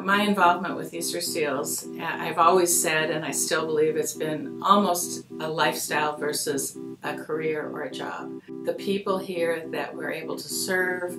My involvement with Easterseals, I've always said, and I still believe, it's been almost a lifestyle versus a career or a job. The people here that we're able to serve,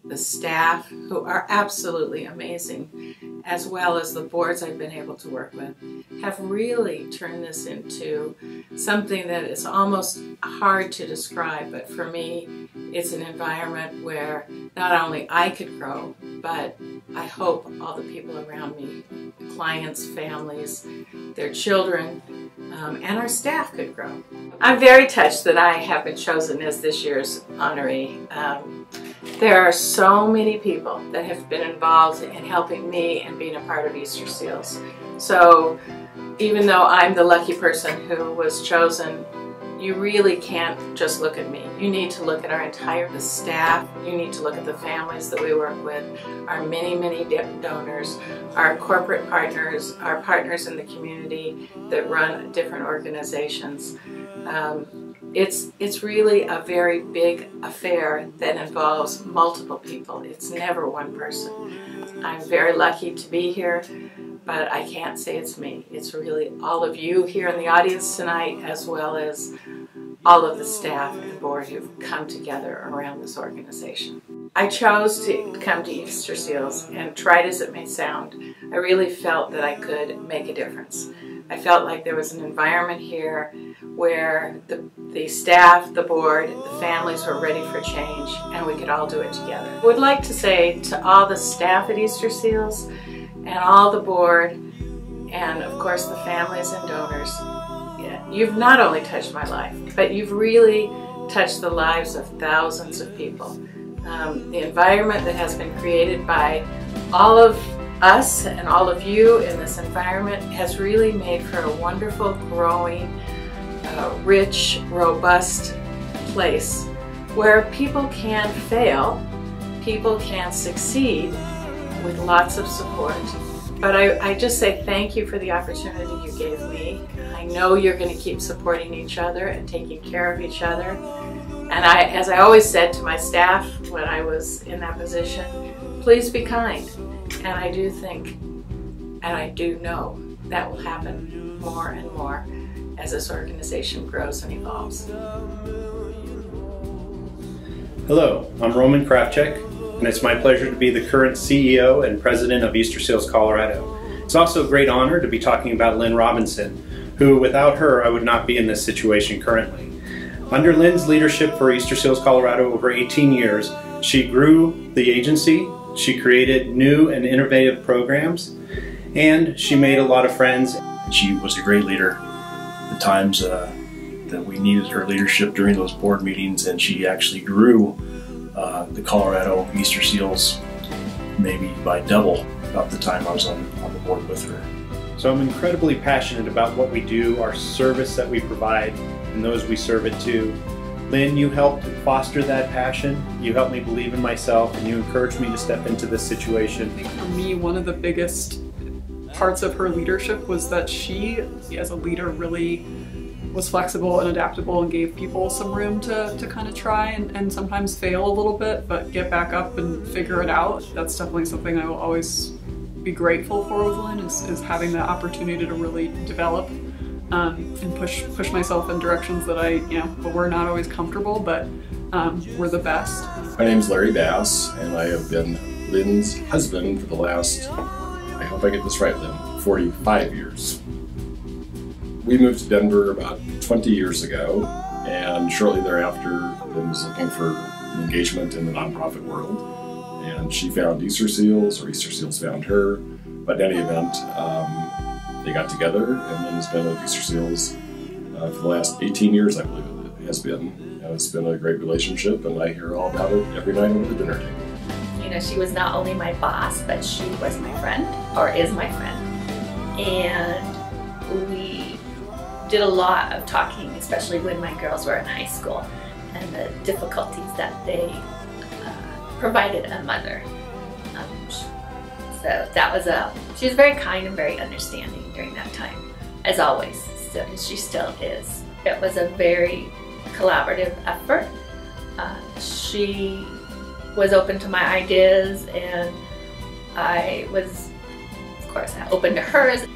the staff who are absolutely amazing, as well as the boards I've been able to work with, have really turned this into something that is almost hard to describe, but for me, it's an environment where not only I could grow, but I hope all the people around me, clients, families, their children, and our staff could grow. I'm very touched that I have been chosen as this year's honoree. There are so many people that have been involved in helping me and being a part of Easterseals. So even though I'm the lucky person who was chosen, you really can't just look at me. You need to look at our entire staff. You need to look at the families that we work with, our many donors, our corporate partners, our partners in the community that run different organizations. It's really a very big affair that involves multiple people. It's never one person. I'm very lucky to be here, but I can't say it's me. It's really all of you here in the audience tonight, as well as all of the staff and board who've come together around this organization. I chose to come to Easterseals, and trite as it may sound, I really felt that I could make a difference. I felt like there was an environment here where the staff, the board, the families were ready for change, and we could all do it together. I would like to say to all the staff at Easterseals and all the board, and of course the families and donors, you've not only touched my life, but you've really touched the lives of thousands of people. The environment that has been created by all of us and all of you in this environment has really made for a wonderful, growing, rich, robust place where people can fail, people can succeed with lots of support. But I just say thank you for the opportunity you gave me. I know you're going to keep supporting each other and taking care of each other. And as I always said to my staff when I was in that position, please be kind. And I do think, and I do know, that will happen more and more as this organization grows and evolves. Hello, I'm Roman Kravchuk, and it's my pleasure to be the current CEO and President of Easterseals Colorado. It's also a great honor to be talking about Lynn Robinson, who without her I would not be in this situation currently. Under Lynn's leadership for Easterseals Colorado over 18 years, she grew the agency, she created new and innovative programs, and she made a lot of friends. She was a great leader. The times that we needed her leadership during those board meetings, and she actually grew the Colorado Easterseals maybe by double about the time I was on the board with her. So I'm incredibly passionate about what we do, our service that we provide, and those we serve it to. Lynn, you helped foster that passion. You helped me believe in myself, and you encouraged me to step into this situation. I think for me, one of the biggest parts of her leadership was that she, as a leader, really was flexible and adaptable and gave people some room to kind of try and sometimes fail a little bit, but get back up and figure it out. That's definitely something I will always be grateful for with Lynn, is having the opportunity to really develop and push myself in directions that were not always comfortable, but were the best. My name's Larry Bass, and I have been Lynn's husband for the last, I hope I get this right, Lynn, 45 years. We moved to Denver about 20 years ago, and shortly thereafter, Lynn was looking for engagement in the nonprofit world, and she found Easterseals, or Easterseals found her. But in any event, they got together, and Lynn has been at Easterseals for the last 18 years, I believe it has been. And it's been a great relationship, and I hear all about it every night over the dinner table. You know, she was not only my boss, but she was my friend, or is my friend. And we did a lot of talking, especially when my girls were in high school, and the difficulties that they provided a mother. So that was she was very kind and very understanding during that time, as always, and she still is. It was a very collaborative effort. She was open to my ideas, and I was course, open to hers,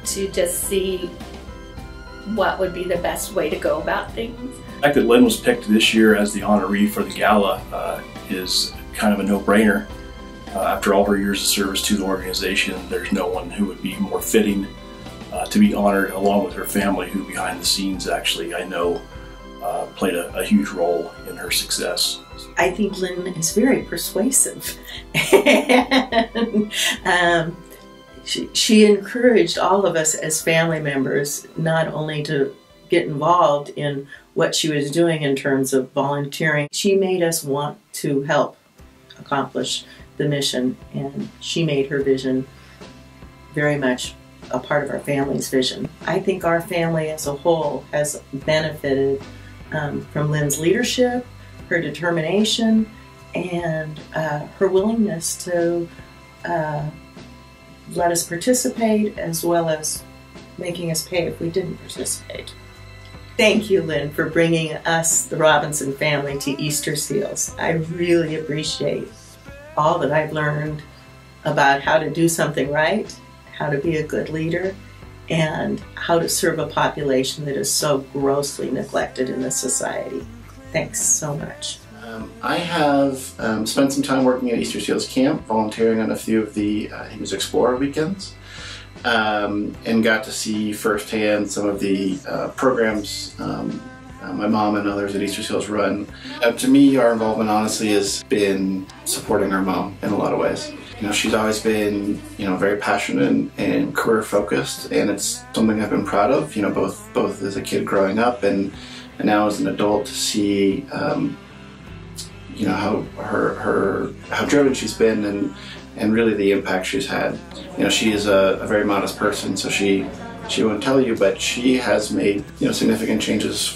to just see what would be the best way to go about things. The fact that Lynn was picked this year as the honoree for the Gala is kind of a no-brainer. After all her years of service to the organization, there's no one who would be more fitting to be honored, along with her family, who behind the scenes actually, I know, played a huge role in her success. I think Lynn is very persuasive. And, she encouraged all of us as family members not only to get involved in what she was doing in terms of volunteering, she made us want to help accomplish the mission, and she made her vision very much a part of our family's vision. I think our family as a whole has benefited from Lynn's leadership, her determination, and her willingness to let us participate, as well as making us pay if we didn't participate. Thank you, Lynn, for bringing us, the Robinson family, to Easterseals. I really appreciate all that I've learned about how to do something right, how to be a good leader, and how to serve a population that is so grossly neglected in this society. Thanks so much. I have spent some time working at Easterseals Camp, volunteering on a few of the Explorer weekends, and got to see firsthand some of the programs my mom and others at Easterseals run. To me, our involvement honestly has been supporting our mom in a lot of ways. You know, she's always been, very passionate and career focused, and it's something I've been proud of. Both as a kid growing up and now as an adult, to see, how driven she's been and really the impact she's had. She is a very modest person, so she won't tell you, but she has made significant changes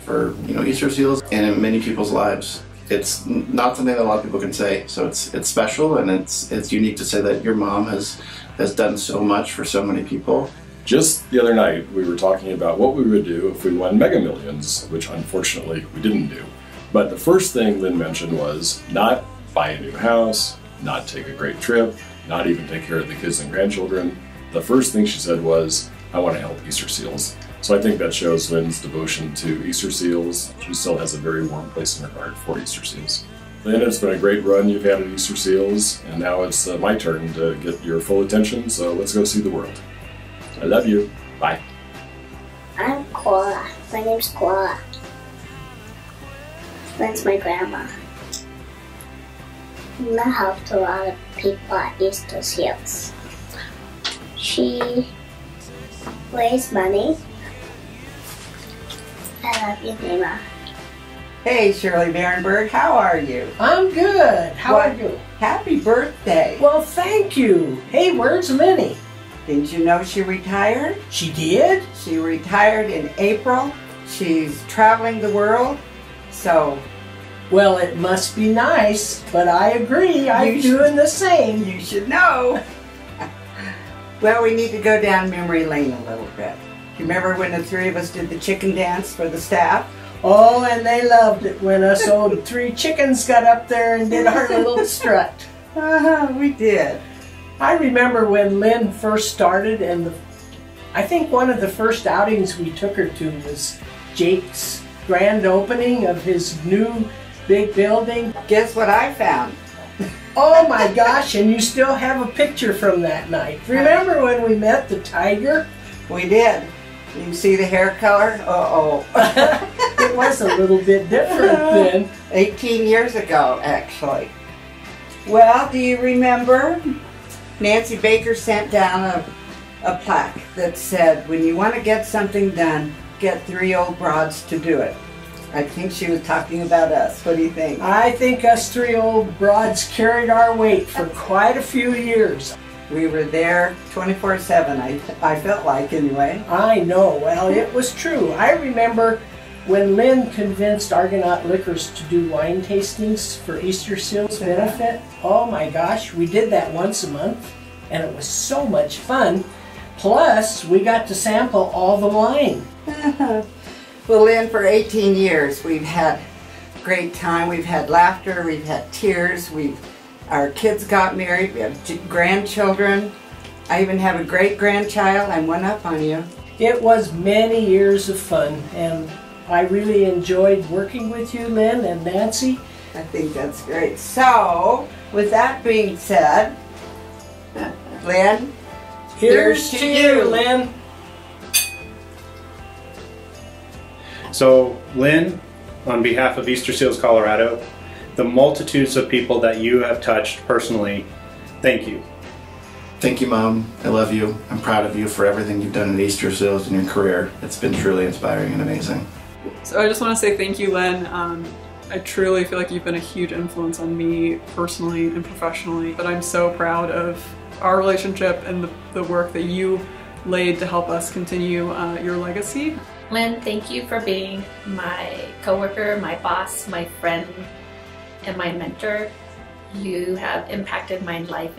for Easterseals and in many people's lives. It's not something that a lot of people can say, so it's special, and it's unique to say that your mom has done so much for so many people. Just the other night, we were talking about what we would do if we won Mega Millions, which unfortunately we didn't do. But the first thing Lynn mentioned was not buy a new house, not take a great trip, not even take care of the kids and grandchildren. The first thing she said was, I want to help Easterseals. So I think that shows Lynn's devotion to Easterseals. She still has a very warm place in her heart for Easterseals. Lynn, it's been a great run you've had at Easterseals, and now it's my turn to get your full attention, so let's go see the world. I love you. Bye. I'm Cora. My name's Cora. Lynn's my grandma. I helped a lot of people at Easterseals. She raised money. I love you, Nima. Hey, Shirley Barenberg, how are you? I'm good. How are you? Happy birthday. Well, thank you. Hey, where's Minnie? Didn't you know she retired? She did? She retired in April. She's traveling the world, so... Well, it must be nice, but I agree. I'm doing the same. You should know. Well, we need to go down memory lane a little bit. You remember when the three of us did the chicken dance for the staff? Oh, and they loved it when us old three chickens got up there and did our little strut. We did. I remember when Lynn first started, and I think one of the first outings we took her to was Jake's grand opening of his new big building. Guess what I found? Oh my gosh, and you still have a picture from that night. Remember when we met the tiger? We did. You can see the hair color? Uh-oh. It was a little bit different then. 18 years ago, actually. Well, do you remember? Nancy Baker sent down a plaque that said, when you want to get something done, get three old broads to do it. I think she was talking about us. What do you think? I think us three old broads carried our weight for quite a few years. We were there 24/7, I felt like, anyway. I know. Well, it was true. I remember when Lynn convinced Argonaut Liquors to do wine tastings for Easterseals benefit. Oh my gosh, we did that once a month, and it was so much fun. Plus, we got to sample all the wine. Well, Lynn, for 18 years, we've had a great time. We've had laughter, we've had tears, our kids got married, we have grandchildren, I even have a great-grandchild. I'm one up on you. It was many years of fun, and I really enjoyed working with you, Lynn and Nancy. I think that's great. So, with that being said, Lynn, here's to you, Lynn. So, Lynn, on behalf of Easterseals Colorado, the multitudes of people that you have touched personally, thank you. Thank you, Mom. I love you. I'm proud of you for everything you've done at Easterseals in your career. It's been truly inspiring and amazing. So I just want to say thank you, Lynn. I truly feel like you've been a huge influence on me personally and professionally, but I'm so proud of our relationship and the work that you laid to help us continue your legacy. Lynn, thank you for being my coworker, my boss, my friend, and my mentor. You have impacted my life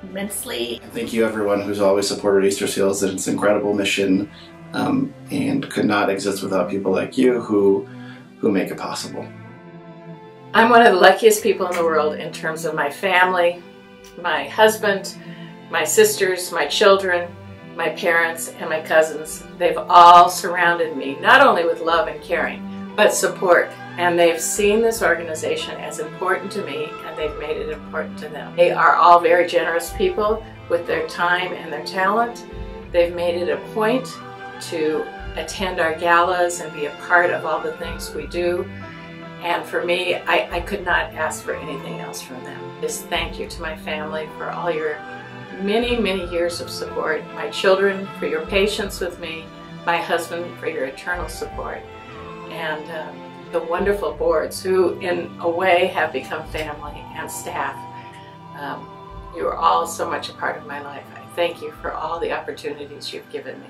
immensely. Thank you, everyone who's always supported Easterseals and its incredible mission, and could not exist without people like you who make it possible. I'm one of the luckiest people in the world in terms of my family, my husband, my sisters, my children, my parents, and my cousins. They've all surrounded me, not only with love and caring, but support. And they've seen this organization as important to me, and they've made it important to them. They are all very generous people with their time and their talent. They've made it a point to attend our galas and be a part of all the things we do. And for me, I could not ask for anything else from them. Just thank you to my family for all your many, many years of support, my children for your patience with me, my husband for your eternal support, and the wonderful boards who, in a way, have become family, and staff. You are all so much a part of my life. I thank you for all the opportunities you've given me.